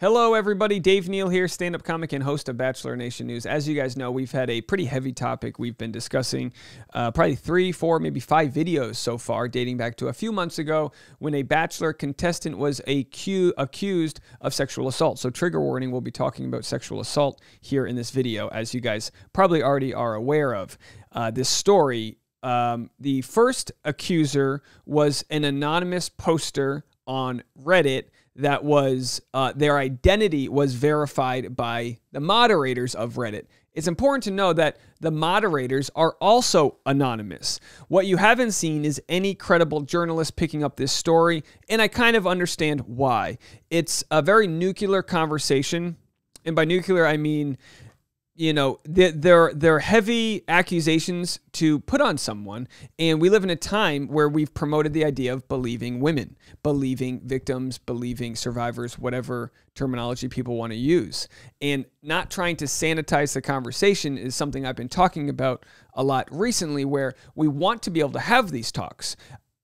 Hello, everybody. Dave Neal here, stand-up comic and host of Bachelor Nation News. As you guys know, we've had a pretty heavy topic we've been discussing, probably 3, 4, maybe 5 videos so far, dating back to a few months ago when a Bachelor contestant was accused of sexual assault. So trigger warning, we'll be talking about sexual assault here in this video, as you guys probably already are aware of. This story, the first accuser was an anonymous poster on Reddit that was, their identity was verified by the moderators of Reddit. It's important to know that the moderators are also anonymous. What you haven't seen is any credible journalist picking up this story, and I kind of understand why. It's a very nuclear conversation, and by nuclear I mean, you know, they're heavy accusations to put on someone, and we live in a time where we've promoted the idea of believing women, believing victims, believing survivors, whatever terminology people want to use. And not trying to sanitize the conversation is something I've been talking about a lot recently, where we want to be able to have these talks.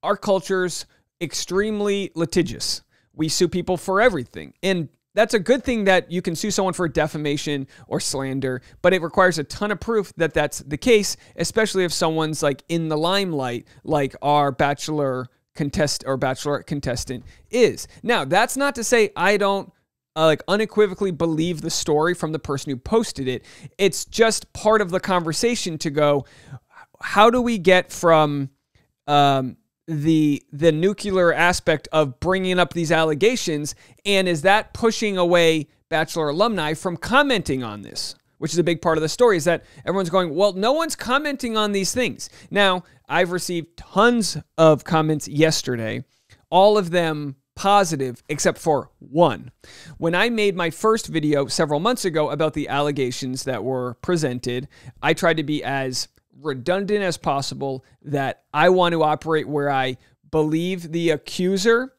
Our culture's extremely litigious. We sue people for everything. And that's a good thing that you can sue someone for defamation or slander, but it requires a ton of proof that that's the case, especially if someone's like in the limelight, like our bachelor or bachelorette contestant is. Now, that's not to say I don't like unequivocally believe the story from the person who posted it. It's just part of the conversation to go, how do we get from the nuclear aspect of bringing up these allegations, and is that pushing away Bachelor alumni from commenting on this? Which is a big part of the story, is that everyone's going, well, no one's commenting on these things. Now, I've received tons of comments yesterday, all of them positive except for one. When I made my first video several months ago about the allegations that were presented, I tried to be as redundant as possible, that I want to operate where I believe the accuser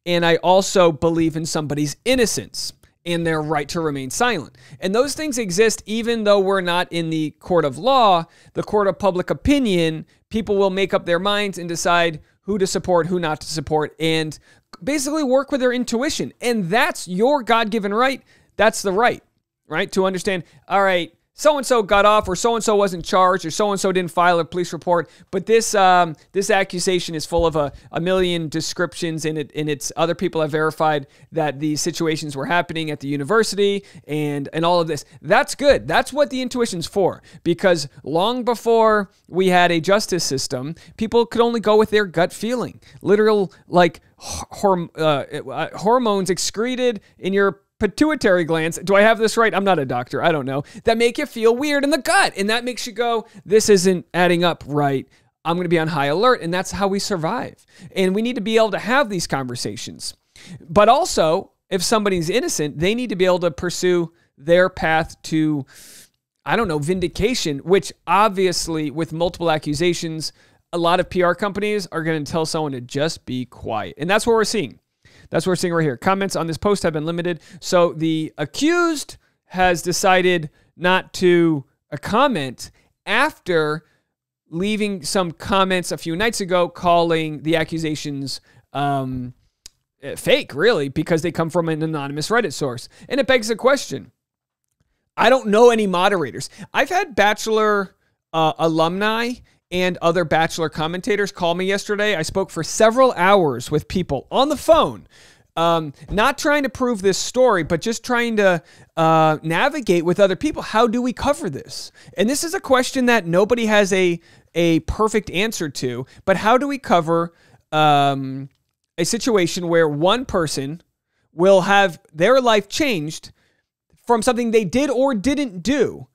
and I also believe in somebody's innocence and their right to remain silent. And those things exist even though we're not in the court of law, the court of public opinion. People will make up their minds and decide who to support, who not to support, and basically work with their intuition. And that's your God-given right. That's the right to understand, all right, so-and-so got off, or so-and-so wasn't charged, or so-and-so didn't file a police report, but this accusation is full of a million descriptions in it, and it's other people have verified that these situations were happening at the university and all of this. That's good. That's what the intuition's for, because long before we had a justice system, people could only go with their gut feeling. Literal, like, hormones excreted in your pituitary glands. Do I have this right? I'm not a doctor. I don't know. That make you feel weird in the gut. And that makes you go, this isn't adding up right. I'm going to be on high alert. And that's how we survive. And we need to be able to have these conversations. But also, if somebody's innocent, they need to be able to pursue their path to, I don't know, vindication, which obviously with multiple accusations, a lot of PR companies are going to tell someone to just be quiet. And that's what we're seeing. That's what we're seeing right here. Comments on this post have been limited. So the accused has decided not to comment after leaving some comments a few nights ago calling the accusations fake, really, because they come from an anonymous Reddit source. And it begs the question. I don't know any moderators. I've had Bachelor alumni and other Bachelor commentators call me yesterday. I spoke for several hours with people on the phone, not trying to prove this story, but just trying to navigate with other people. How do we cover this? And this is a question that nobody has a perfect answer to, but how do we cover a situation where one person will have their life changed from something they did or didn't do,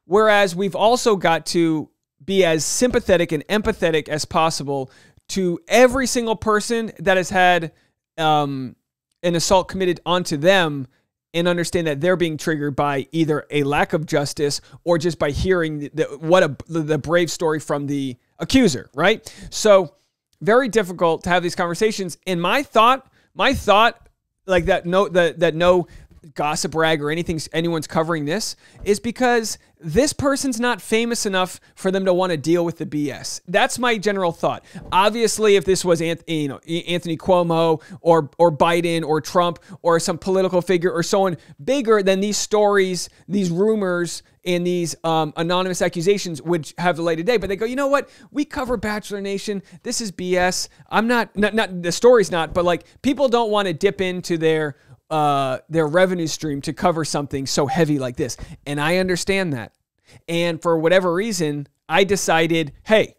whereas we've also got to be as sympathetic and empathetic as possible to every single person that has had an assault committed onto them, and understand that they're being triggered by either a lack of justice or just by hearing the brave story from the accuser, right? So very difficult to have these conversations. And my thought like that no gossip rag or anything anyone's covering this is because this person's not famous enough for them to want to deal with the BS. That's my general thought. Obviously, if this was Anthony Cuomo or Biden or Trump or some political figure or someone bigger, than these stories, these rumors, and these anonymous accusations would have the light of day. But they go, you know what? We cover Bachelor Nation. This is BS. I'm not the story's not, but like people don't want to dip into their revenue stream to cover something so heavy like this. And I understand that. And for whatever reason, I decided, hey,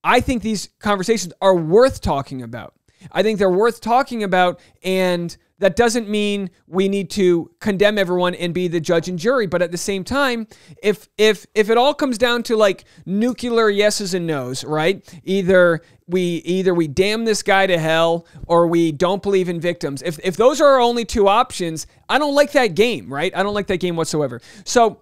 I think these conversations are worth talking about. I think they're worth talking about, and that doesn't mean we need to condemn everyone and be the judge and jury. But at the same time, if it all comes down to like nuclear yeses and nos, right? Either we damn this guy to hell or we don't believe in victims. If those are our only two options, I don't like that game, right? I don't like that game whatsoever. So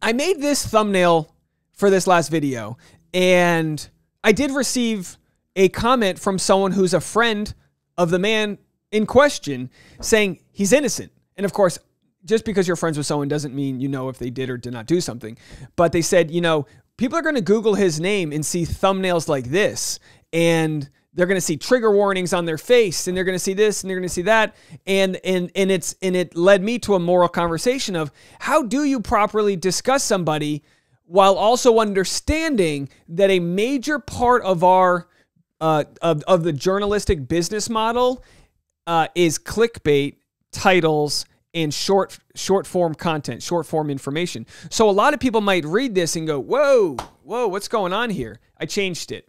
I made this thumbnail for this last video, and I did receive a comment from someone who's a friend of the man in question saying he's innocent. And of course, just because you're friends with someone doesn't mean you know if they did or did not do something. But they said, you know, people are going to Google his name and see thumbnails like this, and they're going to see trigger warnings on their face, and they're going to see this, and they're going to see that. And it led me to a moral conversation of how do you properly discuss somebody while also understanding that a major part of our of the journalistic business model is clickbait, titles, and short form content, short form information. So a lot of people might read this and go, whoa, what's going on here? I changed it.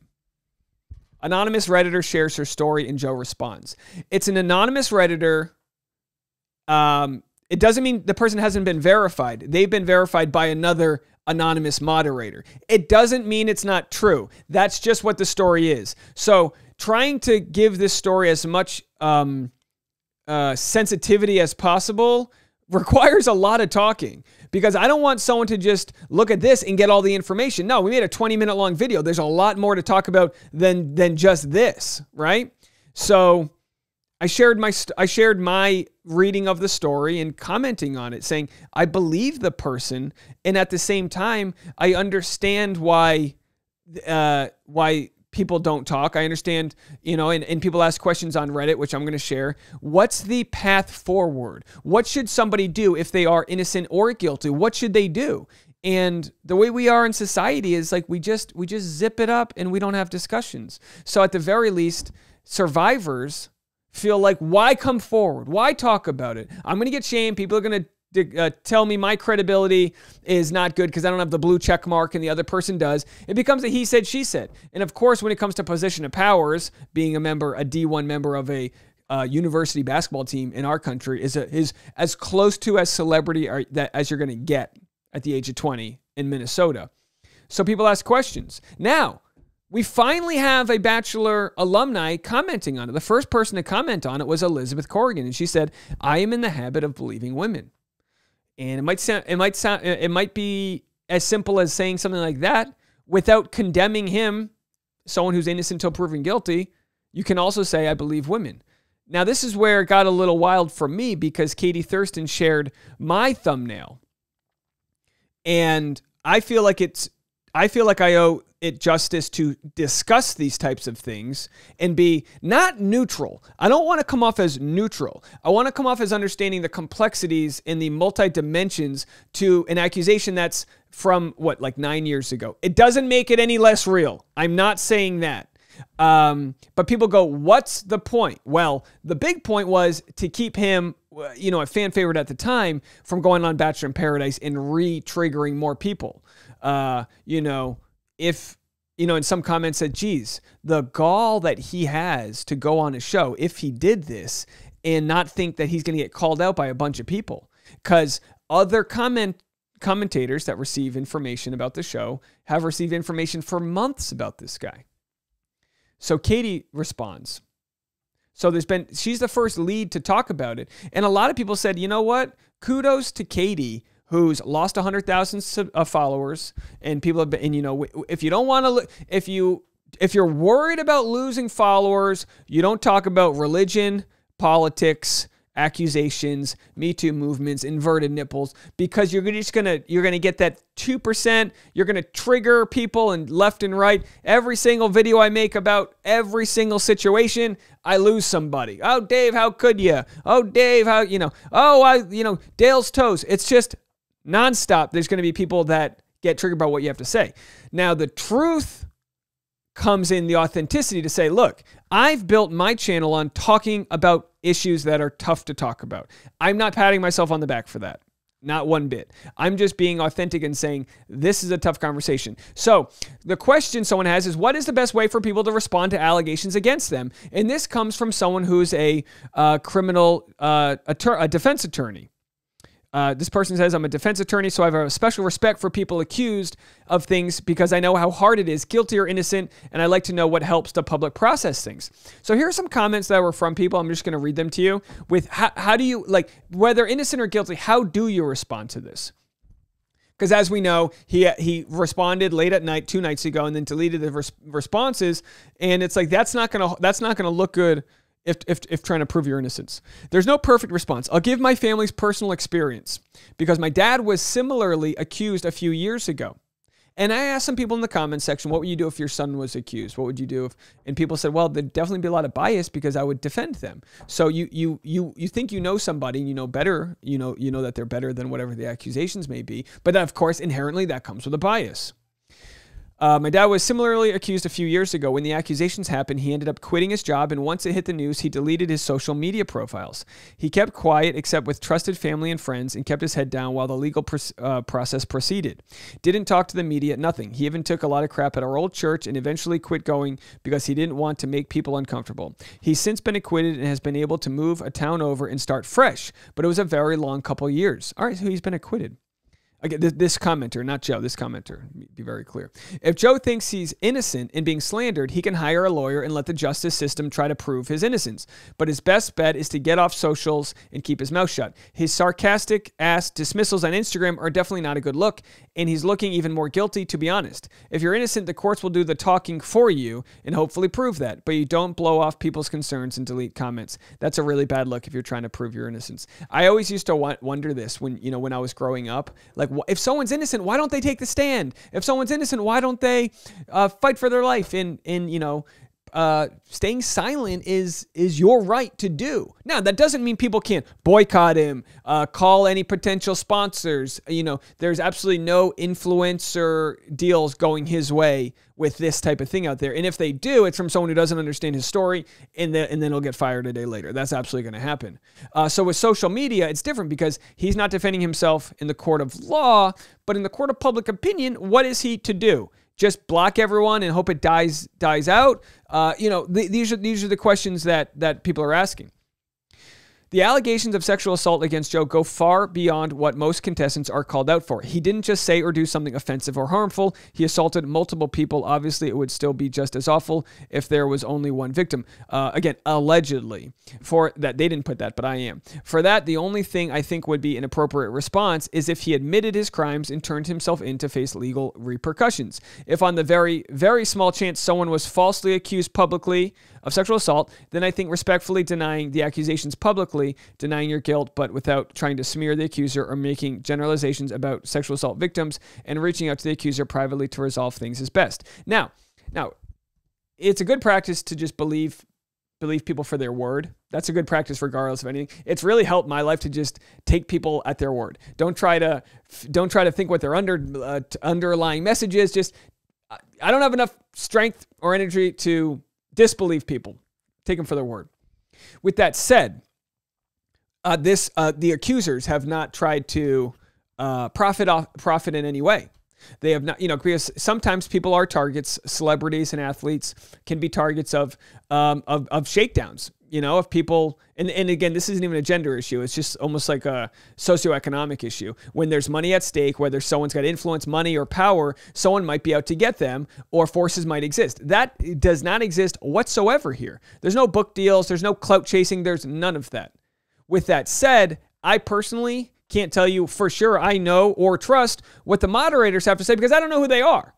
Anonymous Redditor shares her story and Joe responds. It's an anonymous Redditor. It doesn't mean the person hasn't been verified. They've been verified by another anonymous moderator. It doesn't mean it's not true. That's just what the story is. So trying to give this story as much sensitivity as possible requires a lot of talking, because I don't want someone to just look at this and get all the information. No, we made a 20-minute long video. There's a lot more to talk about than just this, right? So I shared my reading of the story and commenting on it, saying I believe the person, and at the same time I understand why people don't talk. I understand, you know, and people ask questions on Reddit, which I'm going to share. What's the path forward? What should somebody do if they are innocent or guilty? What should they do? And the way we are in society is like we just zip it up and we don't have discussions. So at the very least, survivors feel like, why come forward? Why talk about it? I'm going to get shamed. People are going to tell me my credibility is not good because I don't have the blue check mark and the other person does. It becomes a he said, she said. And of course, when it comes to position of powers, being a D1 member of a university basketball team in our country is as close to as celebrity as you're going to get at the age of 20 in Minnesota. So people ask questions. Now, we finally have a Bachelor alumni commenting on it. The first person to comment on it was Elizabeth Corrigan, and she said, "I am in the habit of believing women." And it might be as simple as saying something like that without condemning him, someone who's innocent until proven guilty. You can also say, "I believe women." Now, this is where it got a little wild for me because Katie Thurston shared my thumbnail, and I feel like I owe it justice to discuss these types of things and be not neutral. I don't want to come off as neutral. I want to come off as understanding the complexities and the multi-dimensions to an accusation that's from, like 9 years ago. It doesn't make it any less real. I'm not saying that. But people go, what's the point? Well, the big point was to keep him, a fan favorite at the time, from going on Bachelor in Paradise and re-triggering more people. If, in some comments said, geez, the gall that he has to go on a show if he did this and not think that he's going to get called out by a bunch of people. Because other commentators that receive information about the show have received information for months about this guy. So Katie responds. So she's the first lead to talk about it. And a lot of people said, you know what? Kudos to Katie, who's lost 100,000 followers, and people have been, and if you don't want to, if you're worried about losing followers, you don't talk about religion, politics, accusations, Me Too movements, inverted nipples, because you're gonna get that 2%. You're gonna trigger people and left and right. Every single video I make about every single situation, I lose somebody. Oh, Dave, how could you? Oh, Dave, how, Dale's toes. It's just nonstop. There's gonna be people that get triggered by what you have to say. Now, the truth comes in the authenticity to say, look, I've built my channel on talking about issues that are tough to talk about. I'm not patting myself on the back for that. Not one bit. I'm just being authentic and saying, this is a tough conversation. So the question someone has is, what is the best way for people to respond to allegations against them? And this comes from someone who's a defense attorney. This person says, I'm a defense attorney, so I have a special respect for people accused of things because I know how hard it is, guilty or innocent, and I like to know what helps the public process things. So here are some comments that were from people. I'm just going to read them to you with how do you, like, whether innocent or guilty, how do you respond to this? Because as we know, he responded late at night 2 nights ago and then deleted the responses, and it's like that's not gonna look good if trying to prove your innocence. There's no perfect response. I'll give my family's personal experience because my dad was similarly accused a few years ago. And I asked some people in the comments section, what would you do if your son was accused? What would you do if, and people said, well, there'd definitely be a lot of bias because I would defend them. So you think you know somebody and you know better, you know that they're better than whatever the accusations may be. But of course, inherently that comes with a bias. My dad was similarly accused a few years ago. When the accusations happened, he ended up quitting his job, and once it hit the news, he deleted his social media profiles. He kept quiet except with trusted family and friends and kept his head down while the legal process proceeded. Didn't talk to the media, nothing. He even took a lot of crap at our old church and eventually quit going because he didn't want to make people uncomfortable. He's since been acquitted and has been able to move a town over and start fresh, but it was a very long couple of years. All right, so he's been acquitted. Again, this commenter, not Joe, this commenter, be very clear. If Joe thinks he's innocent and being slandered, he can hire a lawyer and let the justice system try to prove his innocence. But his best bet is to get off socials and keep his mouth shut. His sarcastic ass dismissals on Instagram are definitely not a good look, and he's looking even more guilty, to be honest. If you're innocent, the courts will do the talking for you and hopefully prove that, but you don't blow off people's concerns and delete comments. That's a really bad look if you're trying to prove your innocence. I always used to wonder this when I was growing up, like, if someone's innocent, why don't they take the stand? If someone's innocent, why don't they fight for their life? Staying silent is your right to do. Now, that doesn't mean people can't boycott him, call any potential sponsors. There's absolutely no influencer deals going his way with this type of thing out there. And if they do, it's from someone who doesn't understand his story, and then he'll get fired a day later. That's absolutely going to happen. So with social media, it's different because he's not defending himself in the court of law, but in the court of public opinion, what is he to do? Just block everyone and hope it dies out? These are the questions that people are asking. The allegations of sexual assault against Joe go far beyond what most contestants are called out for. He didn't just say or do something offensive or harmful. He assaulted multiple people. Obviously, it would still be just as awful if there was only one victim. Again, allegedly. For that, they didn't put that, but I am. For that, the only thing I think would be an appropriate response is if he admitted his crimes and turned himself in to face legal repercussions. If on the very, very small chance someone was falsely accused publicly of sexual assault, then I think respectfully denying the accusations publicly, denying your guilt, but without trying to smear the accuser or making generalizations about sexual assault victims, and reaching out to the accuser privately to resolve things is best. Now, it's a good practice to just believe people for their word. That's a good practice regardless of anything. It's really helped my life to just take people at their word. Don't try to think what their underlying message is. Just, I don't have enough strength or energy to disbelieve people. Take them for their word. With that said, the accusers have not tried to profit in any way. They have not, because sometimes people are targets. Celebrities and athletes can be targets of shakedowns. Of people, and again, this isn't even a gender issue. It's just almost like a socioeconomic issue. When there's money at stake, whether someone's got influence, money, or power, someone might be out to get them, or forces might exist. That does not exist whatsoever here. There's no book deals. There's no clout chasing. There's none of that. With that said, I personally can't tell you for sure I know or trust what the moderators have to say because I don't know who they are.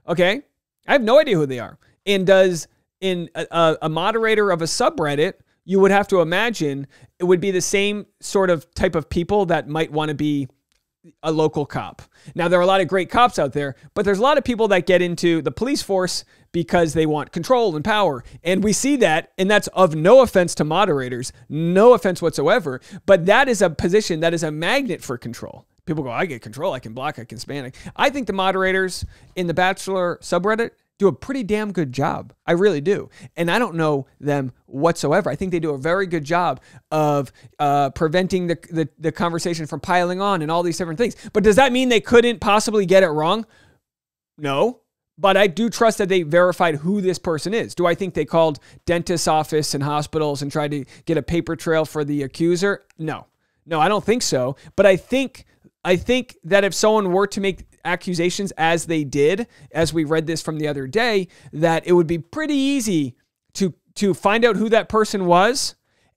Okay? I have no idea who they are. And does a moderator of a subreddit you would have to imagine it would be the same sort of type of people that might want to be a local cop. Now, there are a lot of great cops out there, but there's a lot of people that get into the police force because they want control and power. And we see that, and that's of no offense to moderators, no offense whatsoever, but that is a position that is a magnet for control. People go, I get control, I can block, I can span. I think the moderators in the Bachelor subreddit do a pretty damn good job. I really do. And I don't know them whatsoever. I think they do a very good job of preventing the conversation from piling on and all these different things. But does that mean they couldn't possibly get it wrong? No. But I do trust that they verified who this person is. Do I think they called dentist's office and hospitals and tried to get a paper trail for the accuser? No. No, I don't think so. But I think that if someone were to make accusations as they did, as we read this from the other day, that it would be pretty easy to find out who that person was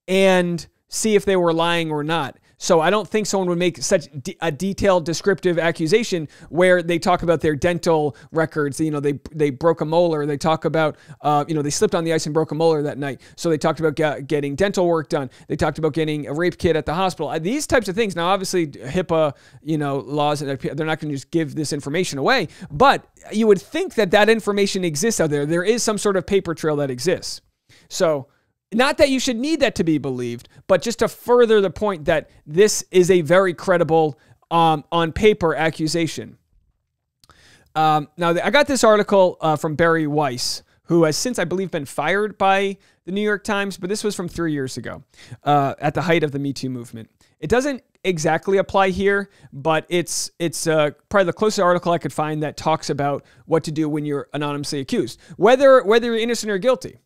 and see if they were lying or not. So I don't think someone would make such a detailed, descriptive accusation where they talk about their dental records. You know, they broke a molar. They talk about, they slipped on the ice and broke a molar that night. So they talked about getting dental work done. They talked about getting a rape kit at the hospital. These types of things. Now, obviously, HIPAA, laws, they're not going to just give this information away. But you would think that information exists out there. There is some sort of paper trail that exists. So, not that you should need that to be believed, but just to further the point that this is a very credible, on paper accusation. Now, I got this article from Barry Weiss, who has since, I believe, been fired by the New York Times, but this was from 3 years ago, at the height of the Me Too movement. It doesn't exactly apply here, but it's probably the closest article I could find that talks about what to do when you're anonymously accused, whether you're innocent or guilty.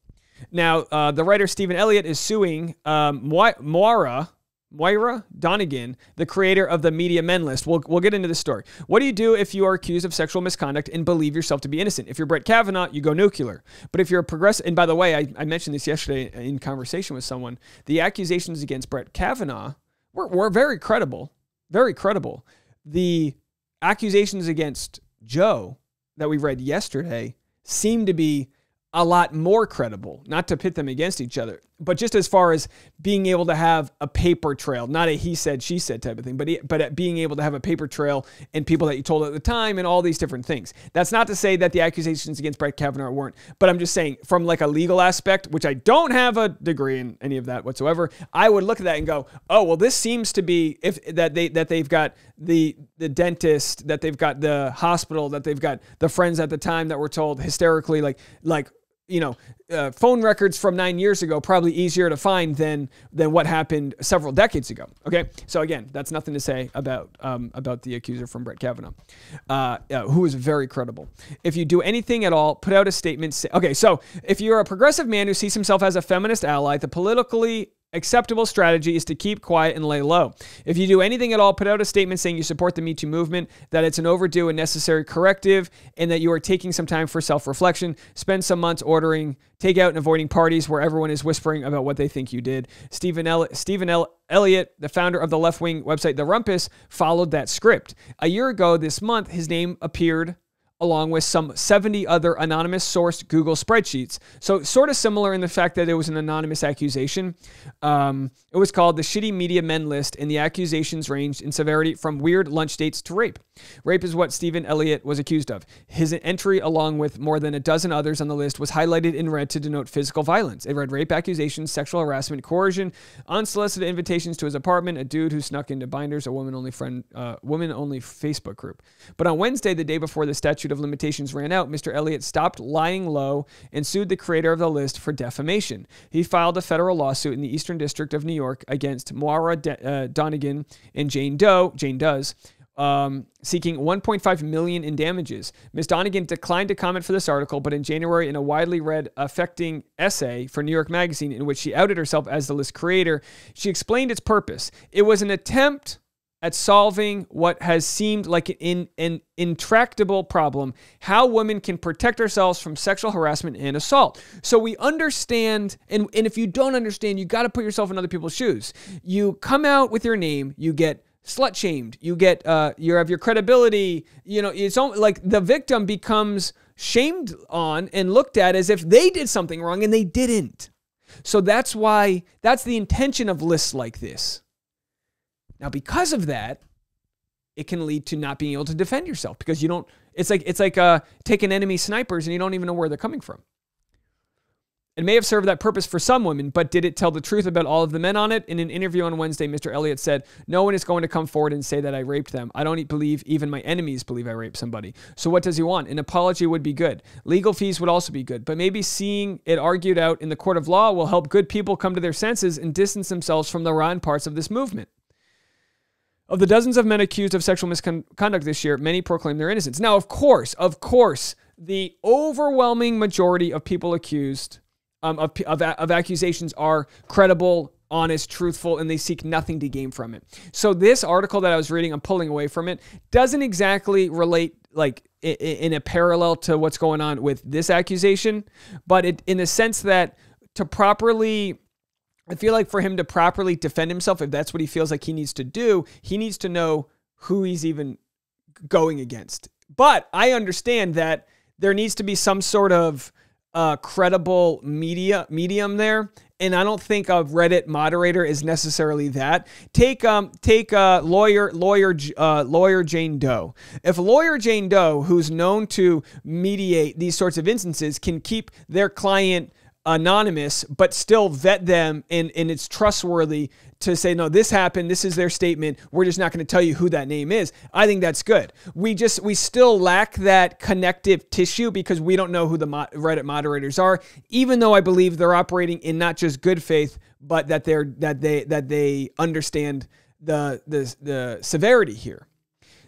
Now, the writer Stephen Elliott is suing Moira Donegan, the creator of the Media Men list. We'll get into this story. What do you do if you are accused of sexual misconduct and believe yourself to be innocent? If you're Brett Kavanaugh, you go nuclear. But if you're a progressive, and by the way, I mentioned this yesterday in conversation with someone, the accusations against Brett Kavanaugh were very credible, very credible. The accusations against Joe that we read yesterday seem to be a lot more credible, not to pit them against each other, but just as far as being able to have a paper trail, not a he said, she said type of thing, but being able to have a paper trail and people that you told at the time and all these different things. That's not to say that the accusations against Brett Kavanaugh weren't, but I'm just saying from like a legal aspect, which I don't have a degree in any of that whatsoever, I would look at that and go, oh, well, this seems to be that they've got the dentist, that they've got the hospital, that they've got the friends at the time that were told hysterically, phone records from 9 years ago, probably easier to find than what happened several decades ago. Okay. So again, that's nothing to say about the accuser from Brett Kavanaugh, who is very credible. If you do anything at all, put out a statement. Okay. So if you're a progressive man who sees himself as a feminist ally, the politically acceptable strategy is to keep quiet and lay low. If you do anything at all, put out a statement saying you support the Me Too movement, that it's an overdue and necessary corrective, and that you are taking some time for self-reflection. Spend some months ordering takeout and avoiding parties where everyone is whispering about what they think you did. Stephen Elliott, the founder of the left-wing website The Rumpus, followed that script. A year ago this month, his name appeared along with some 70 other anonymous sourced Google spreadsheets. So sort of similar in the fact that it was an anonymous accusation. It was called the Shitty Media Men List, and the accusations ranged in severity from weird lunch dates to rape. Rape is what Stephen Elliott was accused of. His entry, along with more than a dozen others on the list, was highlighted in red to denote physical violence. It read rape accusations, sexual harassment, coercion, unsolicited invitations to his apartment, a dude who snuck into Binders, a woman-only Facebook group. But on Wednesday, the day before the statute of limitations ran out, Mr. Elliott stopped lying low and sued the creator of the list for defamation. He filed a federal lawsuit in the Eastern District of New York against Moira Donegan and Jane Doe, seeking $1.5 million in damages. Ms. Donegan declined to comment for this article, but in January, in a widely read, affecting essay for New York Magazine in which she outed herself as the list creator, she explained its purpose. It was an attempt at solving what has seemed like an intractable problem, how women can protect ourselves from sexual harassment and assault. So we understand, and if you don't understand, you got to put yourself in other people's shoes. You come out with your name, you get slut shamed, you get, you have your credibility, it's like the victim becomes shamed on and looked at as if they did something wrong and they didn't. So that's why, that's the intention of lists like this. Now, because of that, it can lead to not being able to defend yourself because you don't, it's like taking enemy snipers and you don't even know where they're coming from. It may have served that purpose for some women, but did it tell the truth about all of the men on it? In an interview on Wednesday, Mr. Elliott said, "No one is going to come forward and say that I raped them. I don't believe even my enemies believe I raped somebody. So what does he want? An apology would be good. Legal fees would also be good. But maybe seeing it argued out in the court of law will help good people come to their senses and distance themselves from the rotten parts of this movement." Of the dozens of men accused of sexual misconduct this year, many proclaim their innocence. Now, of course, the overwhelming majority of people accused of accusations are credible, honest, truthful, and they seek nothing to gain from it. So this article that I was reading, I'm pulling away from it, doesn't exactly relate like in a parallel to what's going on with this accusation, but it, in the sense that to properly, I feel like for him to properly defend himself, if that's what he feels like he needs to do, he needs to know who he's even going against. But I understand that there needs to be some sort of credible medium there, and I don't think a Reddit moderator is necessarily that. Take lawyer Jane Doe. If lawyer Jane Doe, who's known to mediate these sorts of instances, can keep their client anonymous but still vet them and it's trustworthy to say, no, this happened, this is their statement, we're just not going to tell you who that name is, I think that's good. We still lack that connective tissue because we don't know who the Reddit moderators are, even though I believe they're operating in not just good faith, but that they understand the severity here.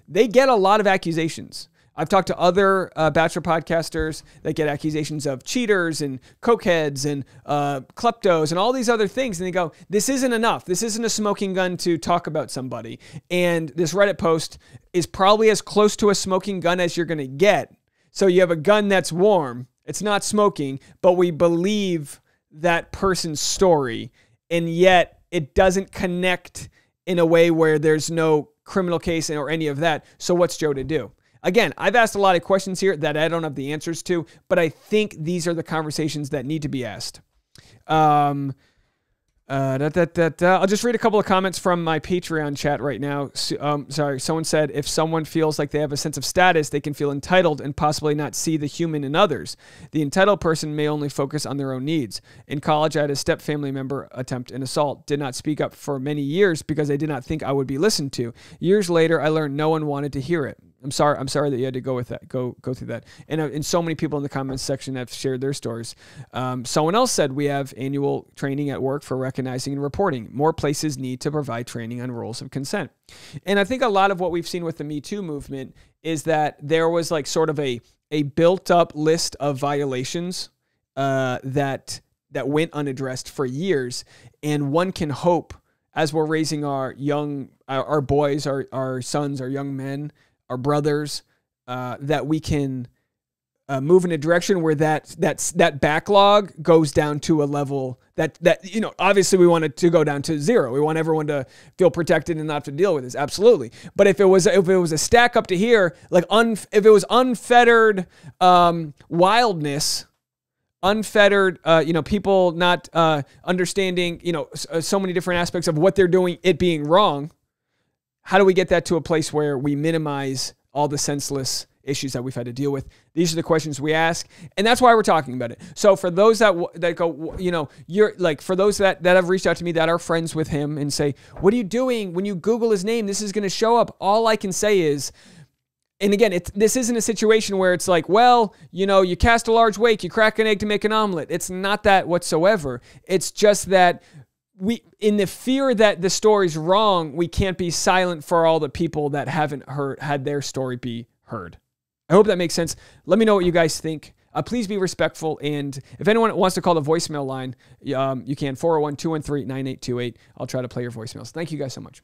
They get a lot of accusations. I've talked to other Bachelor podcasters that get accusations of cheaters and cokeheads and kleptos and all these other things. And they go, this isn't enough. This isn't a smoking gun to talk about somebody. And this Reddit post is probably as close to a smoking gun as you're going to get. So you have a gun that's warm. It's not smoking, but we believe that person's story. And yet it doesn't connect in a way where there's no criminal case or any of that. So what's Joe to do? Again, I've asked a lot of questions here that I don't have the answers to, but I think these are the conversations that need to be asked. I'll just read a couple of comments from my Patreon chat right now. Sorry, someone said, if someone feels like they have a sense of status, they can feel entitled and possibly not see the human in others. The entitled person may only focus on their own needs. In college, I had a step-family member attempt an assault. Did not speak up for many years because I did not think I would be listened to. Years later, I learned no one wanted to hear it. I'm sorry that you had to go with that, go through that. And so many people in the comments section have shared their stories. Someone else said, we have annual training at work for recognizing and reporting. More places need to provide training on rules of consent. And I think a lot of what we've seen with the Me Too movement is that there was like sort of a built up list of violations that went unaddressed for years. And one can hope, as we're raising our boys, our sons, our young men, our brothers, that we can move in a direction where that backlog goes down to a level that obviously we want it to go down to zero. We want everyone to feel protected and not have to deal with this. Absolutely. But if it was a stack up to here, like if it was unfettered wildness, unfettered, people not understanding, so many different aspects of what they're doing, it being wrong. How do we get that to a place where we minimize all the senseless issues that we've had to deal with? These are the questions we ask, and that's why we're talking about it. So for those that go, you're like, for those that have reached out to me that are friends with him and say, what are you doing? When you Google his name, this is going to show up. All I can say is, and again, this isn't a situation where it's like, well, you cast a large wake, you crack an egg to make an omelet. It's not that whatsoever. It's just that in the fear that the story's wrong, we can't be silent for all the people that haven't had their story be heard. I hope that makes sense. Let me know what you guys think. Please be respectful. And if anyone wants to call the voicemail line, you can 401-213-9828. I'll try to play your voicemails. Thank you guys so much.